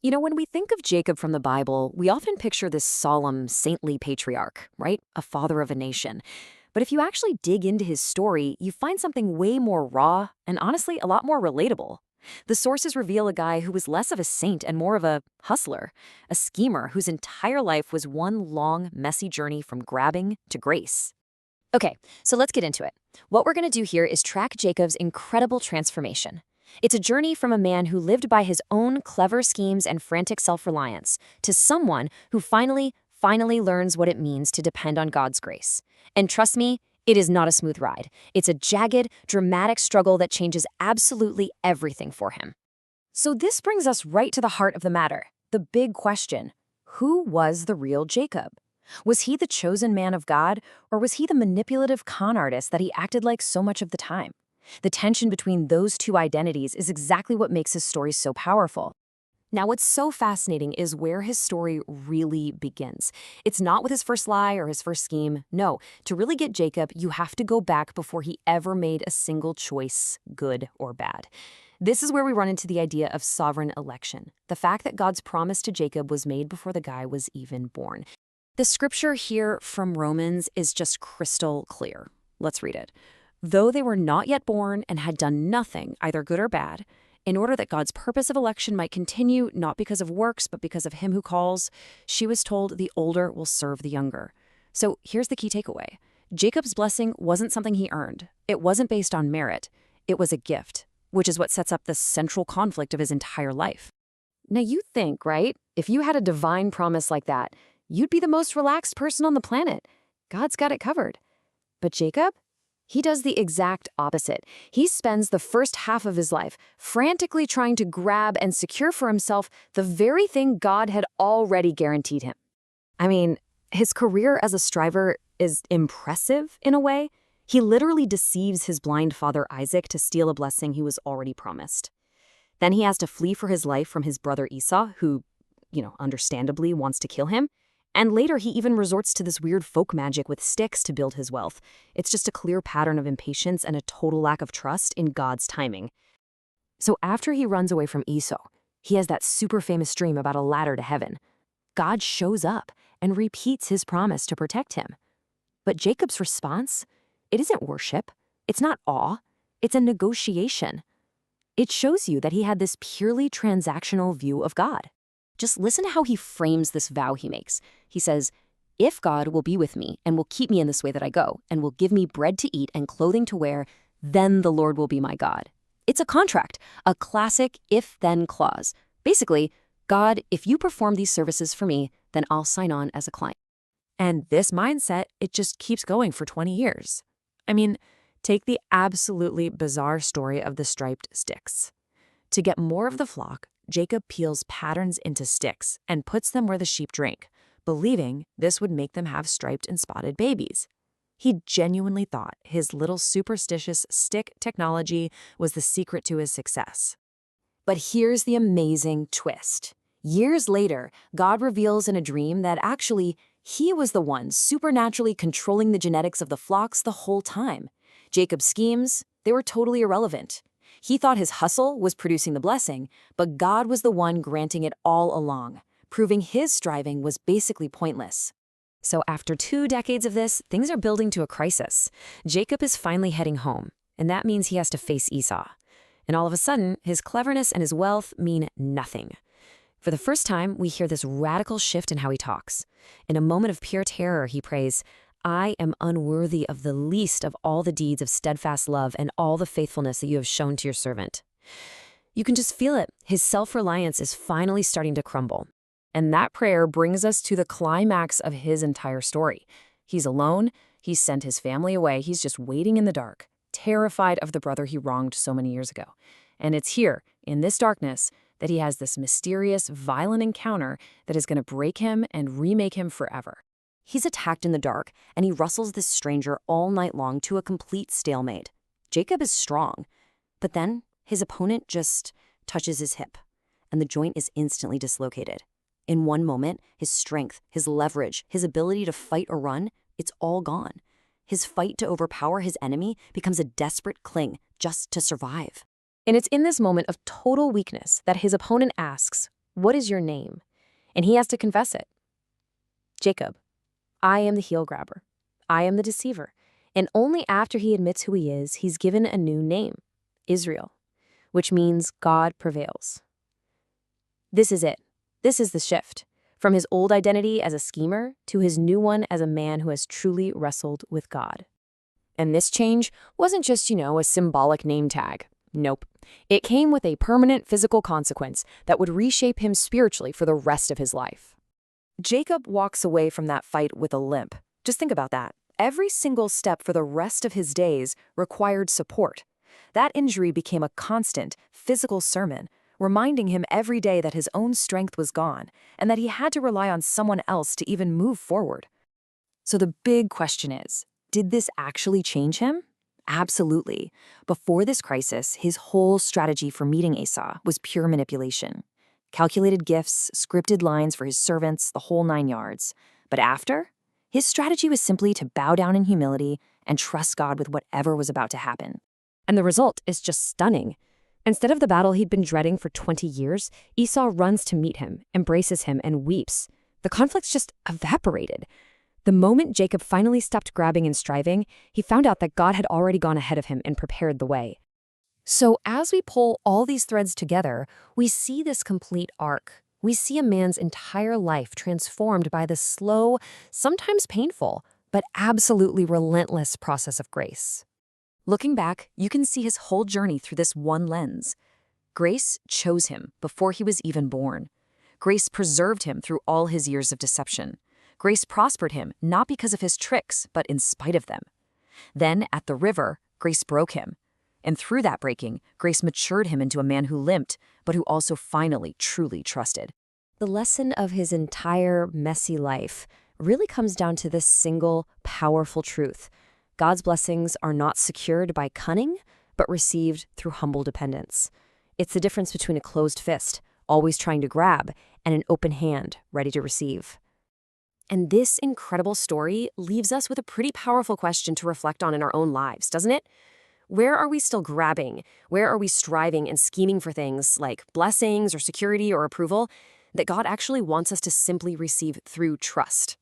When we think of Jacob from the Bible, we often picture this solemn, saintly patriarch, right? A father of a nation. But if you actually dig into his story, you find something way more raw and honestly a lot more relatable. The sources reveal a guy who was less of a saint and more of a hustler, a schemer whose entire life was one long, messy journey from grabbing to grace. Okay, so let's get into it. What we're going to do here is track Jacob's incredible transformation. It's a journey from a man who lived by his own clever schemes and frantic self-reliance to someone who finally learns what it means to depend on God's grace. And trust me, it is not a smooth ride. It's a jagged, dramatic struggle that changes absolutely everything for him. So this brings us right to the heart of the matter, the big question. Who was the real Jacob? Was he the chosen man of God, or was he the manipulative con artist that he acted like so much of the time? The tension between those two identities is exactly what makes his story so powerful. Now, what's so fascinating is where his story really begins. It's not with his first lie or his first scheme. No, to really get Jacob, you have to go back before he ever made a single choice, good or bad. This is where we run into the idea of sovereign election, the fact that God's promise to Jacob was made before the guy was even born. The scripture here from Romans is just crystal clear. Let's read it. Though they were not yet born and had done nothing, either good or bad, in order that God's purpose of election might continue, not because of works, but because of him who calls, she was told the older will serve the younger. So here's the key takeaway. Jacob's blessing wasn't something he earned. It wasn't based on merit. It was a gift, which is what sets up the central conflict of his entire life. Now you think, right? If you had a divine promise like that, you'd be the most relaxed person on the planet. God's got it covered. But Jacob? He does the exact opposite. He spends the first half of his life frantically trying to grab and secure for himself the very thing God had already guaranteed him. I mean, his career as a striver is impressive in a way. He literally deceives his blind father Isaac to steal a blessing he was already promised. Then he has to flee for his life from his brother Esau, who, understandably wants to kill him. And later, he even resorts to this weird folk magic with sticks to build his wealth. It's just a clear pattern of impatience and a total lack of trust in God's timing. So after he runs away from Esau, he has that super famous dream about a ladder to heaven. God shows up and repeats his promise to protect him. But Jacob's response, it isn't worship. It's not awe. It's a negotiation. It shows you that he had this purely transactional view of God. Just listen to how he frames this vow he makes. He says, if God will be with me and will keep me in this way that I go and will give me bread to eat and clothing to wear, then the Lord will be my God. It's a contract, a classic if-then clause. Basically, God, if you perform these services for me, then I'll sign on as a client. And this mindset, it just keeps going for 20 years. I mean, take the absolutely bizarre story of the striped sticks. To get more of the flock, Jacob peels patterns into sticks and puts them where the sheep drink, believing this would make them have striped and spotted babies. He genuinely thought his little superstitious stick technology was the secret to his success. But here's the amazing twist. Years later, God reveals in a dream that actually he was the one supernaturally controlling the genetics of the flocks the whole time. Jacob's schemes, they were totally irrelevant. He thought his hustle was producing the blessing, but God was the one granting it all along, proving his striving was basically pointless. So after 2 decades of this, things are building to a crisis. Jacob is finally heading home, and that means he has to face Esau. And all of a sudden, his cleverness and his wealth mean nothing. For the first time, we hear this radical shift in how he talks. In a moment of pure terror, he prays, I am unworthy of the least of all the deeds of steadfast love and all the faithfulness that you have shown to your servant. You can just feel it. His self-reliance is finally starting to crumble. And that prayer brings us to the climax of his entire story. He's alone. He's sent his family away. He's just waiting in the dark, terrified of the brother he wronged so many years ago. And it's here, in this darkness, that he has this mysterious, violent encounter that is going to break him and remake him forever. He's attacked in the dark, and he wrestles this stranger all night long to a complete stalemate. Jacob is strong, but then his opponent just touches his hip, and the joint is instantly dislocated. In one moment, his strength, his leverage, his ability to fight or run, it's all gone. His fight to overpower his enemy becomes a desperate cling just to survive. And it's in this moment of total weakness that his opponent asks, "What is your name?" And he has to confess it. "Jacob, I am the heel grabber. I am the deceiver." And only after he admits who he is, he's given a new name, Israel, which means God prevails. This is it. This is the shift. From his old identity as a schemer to his new one as a man who has truly wrestled with God. And this change wasn't just, a symbolic name tag. Nope. It came with a permanent physical consequence that would reshape him spiritually for the rest of his life. Jacob walks away from that fight with a limp. Just think about that. Every single step for the rest of his days required support. That injury became a constant, physical sermon, reminding him every day that his own strength was gone and that he had to rely on someone else to even move forward. So the big question is, did this actually change him? Absolutely. Before this crisis, his whole strategy for meeting Esau was pure manipulation. Calculated gifts, scripted lines for his servants, the whole 9 yards. But after, his strategy was simply to bow down in humility and trust God with whatever was about to happen. And the result is just stunning. Instead of the battle he'd been dreading for 20 years, Esau runs to meet him, embraces him, and weeps. The conflict's just evaporated. The moment Jacob finally stopped grabbing and striving, he found out that God had already gone ahead of him and prepared the way. So as we pull all these threads together, we see this complete arc. We see a man's entire life transformed by the slow, sometimes painful, but absolutely relentless process of grace. Looking back, you can see his whole journey through this one lens. Grace chose him before he was even born. Grace preserved him through all his years of deception. Grace prospered him not because of his tricks, but in spite of them. Then, at the river, grace broke him. And through that breaking, grace matured him into a man who limped, but who also finally truly trusted. The lesson of his entire messy life really comes down to this single, powerful truth. God's blessings are not secured by cunning, but received through humble dependence. It's the difference between a closed fist, always trying to grab, and an open hand, ready to receive. And this incredible story leaves us with a pretty powerful question to reflect on in our own lives, doesn't it? Where are we still grabbing? Where are we striving and scheming for things like blessings or security or approval that God actually wants us to simply receive through trust?